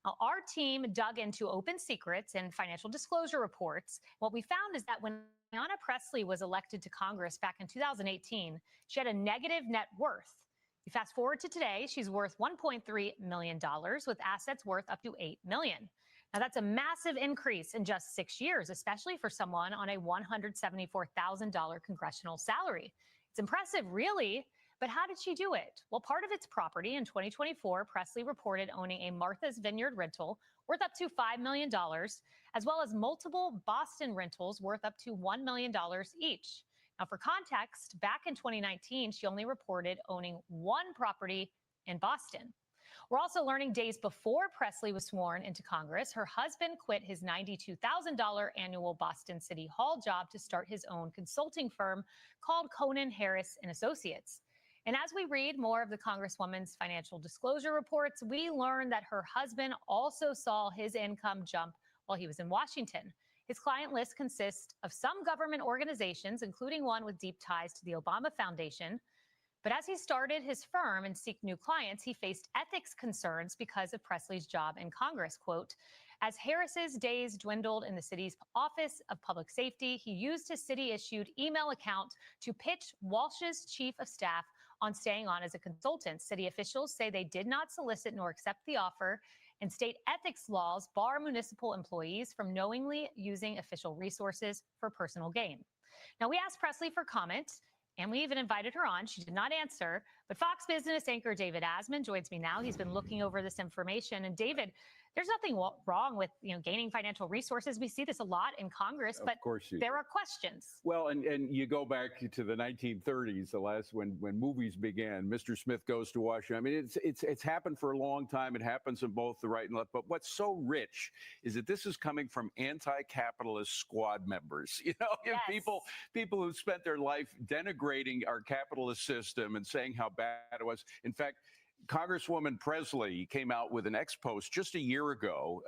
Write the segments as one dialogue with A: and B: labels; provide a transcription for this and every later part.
A: Now, our team dug into open secrets and financial disclosure reports. What we found is that when Ayanna Pressley was elected to Congress back in 2018, she had a negative net worth. You fast forward to today, she's worth $1.3 million with assets worth up to $8 million. Now, that's a massive increase in just 6 years, especially for someone on a $174,000 congressional salary. It's impressive, really. But how did she do it? Well, part of its property in 2024, Pressley reported owning a Martha's Vineyard rental worth up to $5 million, as well as multiple Boston rentals worth up to $1 million each. Now, for context, back in 2019, she only reported owning one property in Boston. We're also learning days before Pressley was sworn into Congress, her husband quit his $92,000 annual Boston City Hall job to start his own consulting firm called Conan Harris and Associates. And as we read more of the Congresswoman's financial disclosure reports, we learn that her husband also saw his income jump while he was in Washington. His client list consists of some government organizations, including one with deep ties to the Obama Foundation. But as he started his firm and seeked new clients, he faced ethics concerns because of Pressley's job in Congress. Quote, as Harris's days dwindled in the city's Office of Public Safety, he used his city-issued email account to pitch Walsh's chief of staff on staying on as a consultant. City officials say they did not solicit nor accept the offer, and state ethics laws bar municipal employees from knowingly using official resources for personal gain. Now, we asked Pressley for comment, and we even invited her on. She did not answer. But Fox Business anchor David Asman joins me now. He's been looking over this information. And David, there's nothing wrong with gaining financial resources. We see this a lot in Congress, but there are questions.
B: Well, and you go back to the 1930s, the last when movies began. Mr. Smith Goes to Washington. I mean, it's happened for a long time. It happens in both the right and left. But what's so rich is that this is coming from anti-capitalist squad members.
A: Yes.
B: people who spent their life denigrating our capitalist system and saying how bad it was. In fact, Congresswoman Pressley came out with an ex-post just a year ago.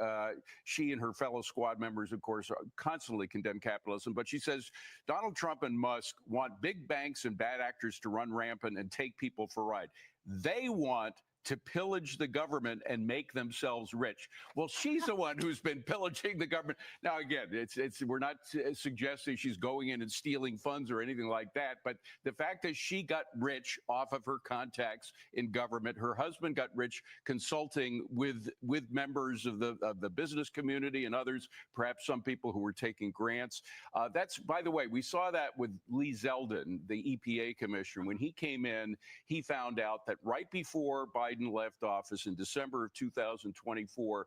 B: She and her fellow squad members, of course, constantly condemn capitalism. But she says Donald Trump and Musk want big banks and bad actors to run rampant and take people for a ride. They want to pillage the government and make themselves rich. Well, she's the one who's been pillaging the government. Now, again, we're not suggesting she's going in and stealing funds or anything like that. But the fact that she got rich off of her contacts in government, her husband got rich consulting with members of the business community and others, perhaps some people who were taking grants. That's, by the way, we saw that with Lee Zeldin, the EPA commissioner. When he came in, he found out that right before Biden left office in December of 2024,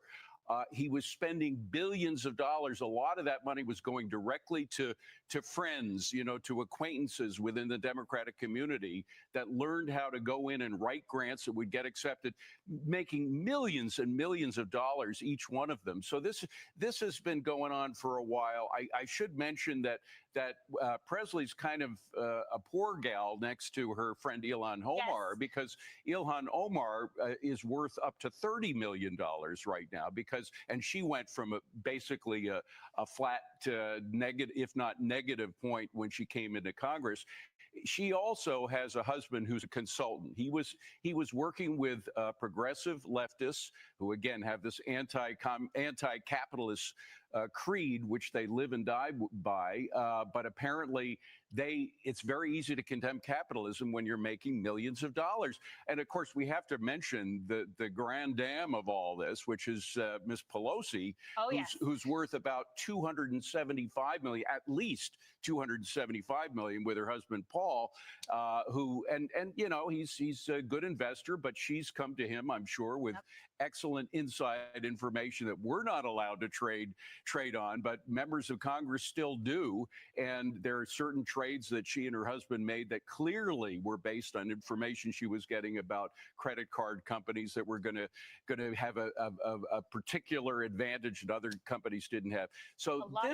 B: he was spending billions of dollars. A lot of that money was going directly to friends, to acquaintances within the Democratic community that learned how to go in and write grants that would get accepted, making millions and millions of dollars, each one of them. So this has been going on for a while. I should mention that Presley's kind of a poor gal next to her friend Ilhan Omar, because Ilhan Omar is worth up to $30 million right now, and she went from basically a flat negative, if not negative point when she came into Congress. She also has a husband who's a consultant. He was working with progressive leftists who, again, have this anti-capitalist creed, which they live and die by. But apparently, it's very easy to condemn capitalism when you're making millions of dollars. And of course, we have to mention the grand dam of all this, which is Miss Pelosi, who's worth about $275 million, at least $275 million, with her husband Paul, he's a good investor, but she's come to him, I'm sure, with excellent inside information that we're not allowed to trade on, but members of Congress still do. And there are certain trades that she and her husband made that clearly were based on information she was getting about credit card companies that were going to have a particular advantage that other companies didn't have. So this